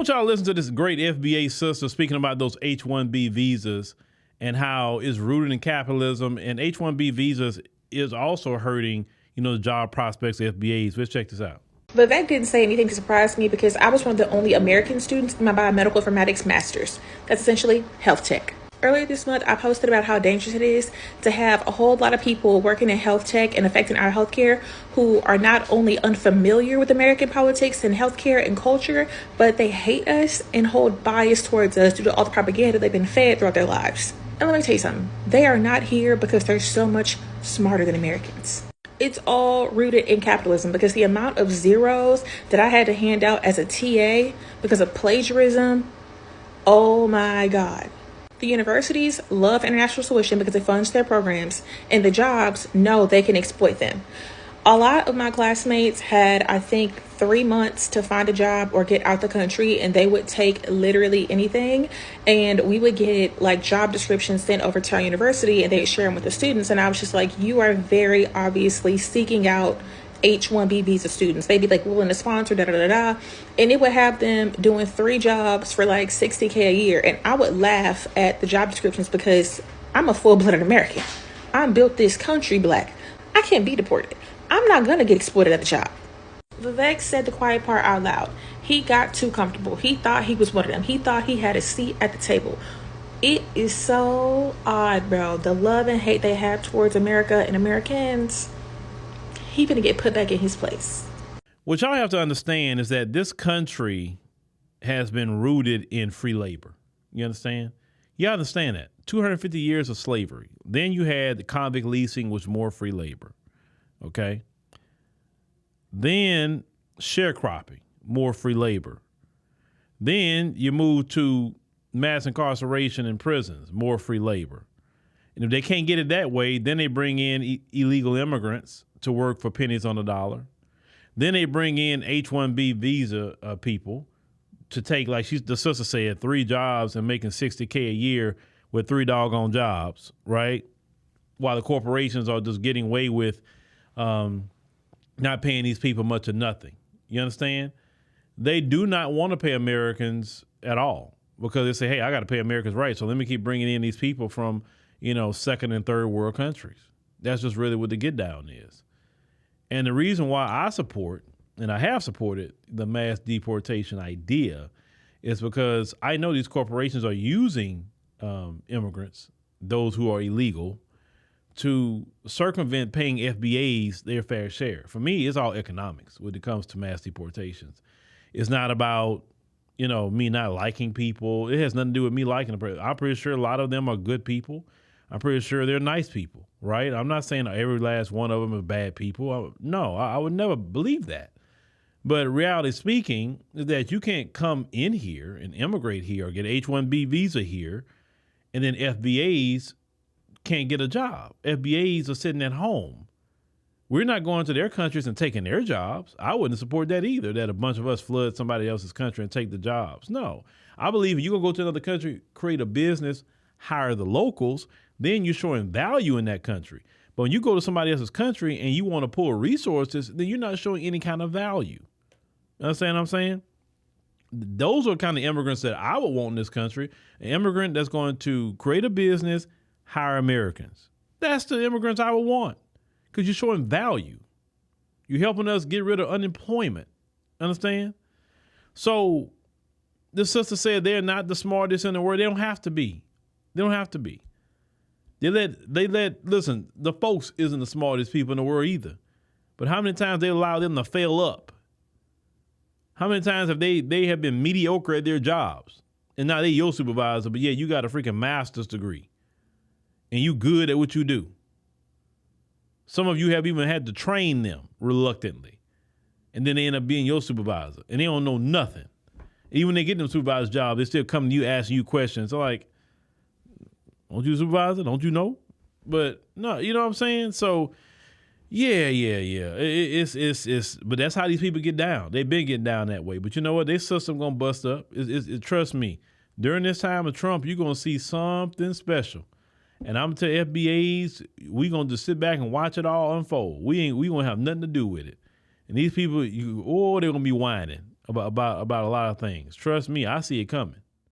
want y'all to listen to this great FBA sister speaking about those H1-B visas and how it's rooted in capitalism, and H1-B visas is also hurting, the job prospects of FBAs. Let's check this out. Vivek didn't say anything to surprise me because I was one of the only American students in my biomedical informatics master's. That's essentially health tech. Earlier this month, I posted about how dangerous it is to have a whole lot of people working in health tech and affecting our healthcare who are not only unfamiliar with American politics and healthcare and culture, but they hate us and hold bias towards us due to all the propaganda they've been fed throughout their lives. And let me tell you something. They are not here because they're so much smarter than Americans. It's all rooted in capitalism because the amount of zeros that I had to hand out as a TA because of plagiarism, oh my God. The universities love international tuition because it funds their programs, and the jobs know they can exploit them. A lot of my classmates had, I think, 3 months to find a job or get out the country, and they would take literally anything. And we would get like job descriptions sent over to our university, and they'd share them with the students. And I was just like, you are very obviously seeking out H1-B visa students. They'd be like willing to sponsor, and it would have them doing 3 jobs for like $60K a year. And I would laugh at the job descriptions because I'm a full-blooded American. I'm built this country black. I can't be deported. I'm not gonna get exploited at the job. Vivek said the quiet part out loud. He got too comfortable. He thought he was one of them. He thought he had a seat at the table. It is so odd, bro. The love and hate they have towards America and Americans. He gonna get put back in his place. What y'all have to understand is that this country has been rooted in free labor. You understand? You understand that. 250 years of slavery. Then you had the convict leasing, which was more free labor. Okay. Then sharecropping, more free labor. Then you move to mass incarceration in prisons, more free labor. And if they can't get it that way, then they bring in illegal immigrants to work for pennies on the dollar. Then they bring in H1-B visa people to take, like the sister said, 3 jobs and making $60K a year with 3 doggone jobs, right? While the corporations are just getting away with not paying these people much or nothing. You understand? They do not want to pay Americans at all because they say, hey, I got to pay Americans right. So let me keep bringing in these people from, second and third world countries. That's just really what the get down is. And the reason why I support, and I have supported, the mass deportation idea is because I know these corporations are using immigrants, those who are illegal, to circumvent paying FBAs their fair share. For me, it's all economics when it comes to mass deportations. It's not about, me not liking people. It has nothing to do with me liking them. I'm pretty sure a lot of them are good people. I'm pretty sure they're nice people, right? I'm not saying every last one of them are bad people. I would never believe that. But reality speaking is that you can't come in here and immigrate here or get an H1-B visa here, and then FBAs can't get a job. FBAs are sitting at home. We're not going to their countries and taking their jobs. I wouldn't support that either, that a bunch of us flood somebody else's country and take the jobs. No. I believe if you're going to go to another country, create a business, hire the locals, then you're showing value in that country. But when you go to somebody else's country and you want to pull resources, then you're not showing any kind of value. You understand what I'm saying? Those are kind of immigrants that I would want in this country. An immigrant that's going to create a business, hire Americans. That's the immigrants I would want because you're showing value. You're helping us get rid of unemployment. Understand? So the sister said they're not the smartest in the world. They don't have to be. They don't have to be. Listen, the folks isn't the smartest people in the world either. But how many times they allow them to fail up? How many times have they have been mediocre at their jobs? And now they your supervisor, but yeah, you got a freaking master's degree. And you good at what you do. Some of you have even had to train them reluctantly. And then they end up being your supervisor. And they don't know nothing. Even when they get them supervisor job, they still come to you asking you questions. So like, don't you supervisor? Don't you know? But no, you know what I'm saying? So yeah. It's but that's how these people get down. They've been getting down that way. But you know what? Their system gonna bust up. Trust me. During this time of Trump, you're gonna see something special. And I'm gonna tell FBAs, we gonna just sit back and watch it all unfold. We gonna have nothing to do with it. And these people, they're gonna be whining. about a lot of things. Trust me, I see it coming.